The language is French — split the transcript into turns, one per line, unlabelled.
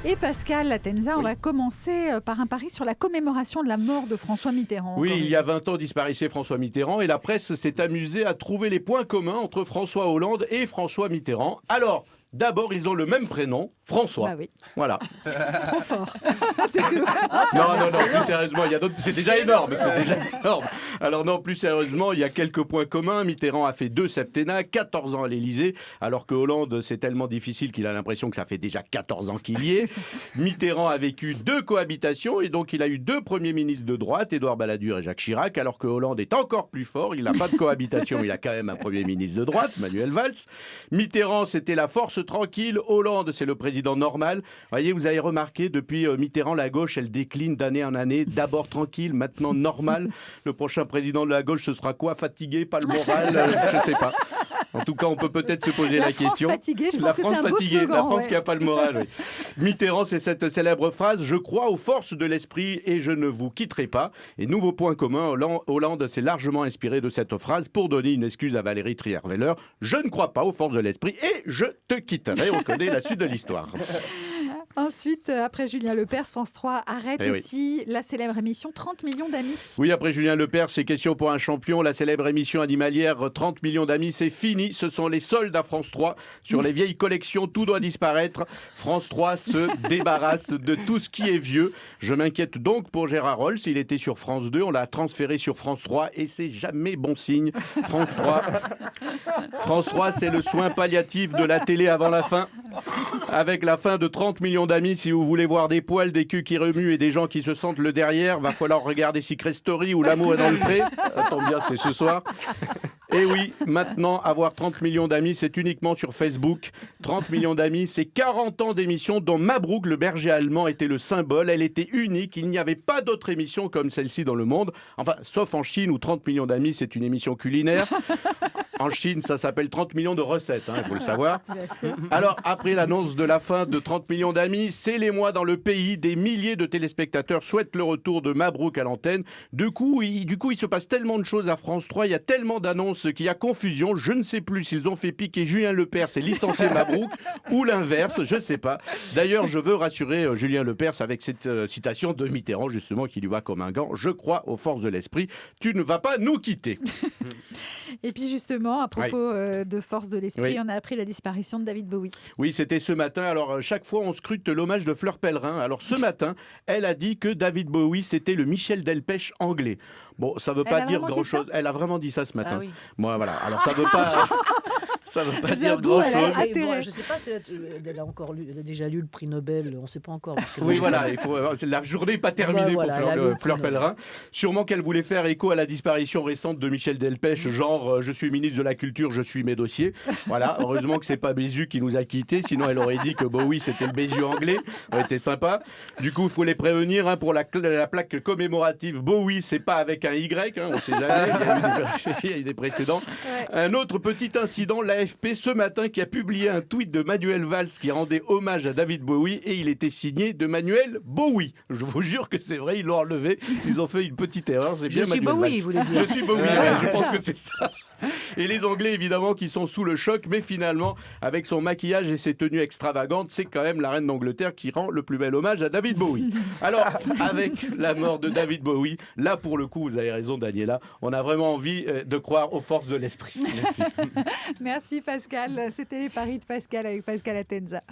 Et Pascal Latenza, on va commencer par un pari sur la commémoration de la mort de François Mitterrand.
Oui, il y a 20 ans disparaissait François Mitterrand et la presse s'est amusée à trouver les points communs entre François Hollande et François Mitterrand. Alors, d'abord, ils ont le même prénom, François.
Bah oui.
Voilà.
Trop fort. C'est tout.
Non, plus sérieusement, il y a d'autres. C'est déjà énorme, Alors non, plus sérieusement, il y a quelques points communs. Mitterrand a fait 2 septennats, 14 ans à l'Élysée, alors que Hollande, c'est tellement difficile qu'il a l'impression que ça fait déjà 14 ans qu'il y est. Mitterrand a vécu 2 cohabitations et donc il a eu 2 premiers ministres de droite, Édouard Balladur et Jacques Chirac, alors que Hollande est encore plus fort. Il n'a pas de cohabitation, mais il a quand même un premier ministre de droite, Manuel Valls. Mitterrand, c'était la force tranquille. Hollande, c'est le président normal. Voyez, vous avez remarqué, depuis Mitterrand, la gauche, elle décline d'année en année. D'abord tranquille, maintenant normal. Le prochain président de la gauche, ce sera quoi? Fatigué, pas le moral? Je ne sais pas. En tout cas, on peut peut-être se poser la question.
Fatiguée, je pense que c'est un beau slogan,
la France qui n'a pas le moral. Oui. Mitterrand, c'est cette célèbre phrase « Je crois aux forces de l'esprit et je ne vous quitterai pas ». Et nouveau point commun, Hollande s'est largement inspiré de cette phrase pour donner une excuse à Valérie Trierweiler. « Je ne crois pas aux forces de l'esprit et je te quitterai ». On connaît la suite de l'histoire.
Ensuite, après Julien Lepers, France 3 arrête aussi la célèbre émission 30 millions d'amis.
Oui, après Julien Lepers, c'est question pour un champion. La célèbre émission animalière 30 millions d'amis, c'est fini. Ce sont les soldes à France 3 sur les vieilles collections. Tout doit disparaître. France 3 se débarrasse de tout ce qui est vieux. Je m'inquiète donc pour Gérard Rolls. Il était sur France 2, on l'a transféré sur France 3 et c'est jamais bon signe. France 3, c'est le soin palliatif de la télé avant la fin. Avec la fin de 30 millions d'amis, si vous voulez voir des poils, des culs qui remuent et des gens qui se sentent le derrière, va falloir regarder Secret Story ou L'amour est dans le pré. Ça tombe bien, c'est ce soir. Et oui, maintenant, avoir 30 millions d'amis, c'est uniquement sur Facebook. 30 millions d'amis, c'est 40 ans d'émission dont Mabrouk, le berger allemand, était le symbole. Elle était unique. Il n'y avait pas d'autre émission comme celle-ci dans le monde. Enfin, sauf en Chine où 30 millions d'amis, c'est une émission culinaire. En Chine, ça s'appelle 30 millions de recettes, il faut le savoir. Alors, après l'annonce de la fin de 30 millions d'amis, c'est l'émoi dans le pays. Des milliers de téléspectateurs souhaitent le retour de Mabrouk à l'antenne. Du coup, il se passe tellement de choses à France 3. Il y a tellement d'annonces qu'il y a confusion. Je ne sais plus s'ils ont fait piquer Julien Lepers et licencier Mabrouk ou l'inverse, je ne sais pas. D'ailleurs, je veux rassurer Julien Lepers avec cette citation de Mitterrand, justement, qui lui va comme un gant. Je crois aux forces de l'esprit. Tu ne vas pas nous quitter.
Et puis justement, à propos de force de l'esprit, on a appris la disparition de David Bowie.
Oui, c'était ce matin. Alors, chaque fois, on scrute l'hommage de Fleur Pellerin. Alors, ce matin, elle a dit que David Bowie, c'était le Michel Delpech anglais. Bon, ça ne veut pas dire grand-chose. Elle a eu dit ça ce matin. Ah oui. Moi, voilà. Alors, ça ne veut pas... Ça ne veut pas dire grand-chose.
Bon, je ne sais pas si elle a déjà lu le prix Nobel, on ne sait pas encore.
Oui, voilà, la journée n'est pas terminée pour Fleur Pellerin. Sûrement qu'elle voulait faire écho à la disparition récente de Michel Delpech, genre je suis ministre de la Culture, je suis mes dossiers. Voilà, heureusement que ce n'est pas Bézu qui nous a quittés, sinon elle aurait dit que Bowie c'était le Bézu anglais, ça aurait été sympa. Du coup, il faut les prévenir pour la plaque commémorative. Bowie, c'est pas avec un Y, on ne sait jamais, il y a eu des précédents. Ouais. Un autre petit incident, l'AFP ce matin qui a publié un tweet de Manuel Valls qui rendait hommage à David Bowie et il était signé de Manuel Bowie. Je vous jure que c'est vrai, ils l'ont enlevé, ils ont fait une petite erreur. C'est bien Manuel Valls.
Vous voulez dire.
Je suis Bowie, je pense que c'est ça. Et les Anglais, évidemment, qui sont sous le choc, mais finalement, avec son maquillage et ses tenues extravagantes, c'est quand même la reine d'Angleterre qui rend le plus bel hommage à David Bowie. Alors, avec la mort de David Bowie, là, pour le coup, vous avez raison, Daniela, on a vraiment envie de croire aux forces de l'esprit. Merci.
Merci Pascal. C'était les paris de Pascal avec Pascal Latenza.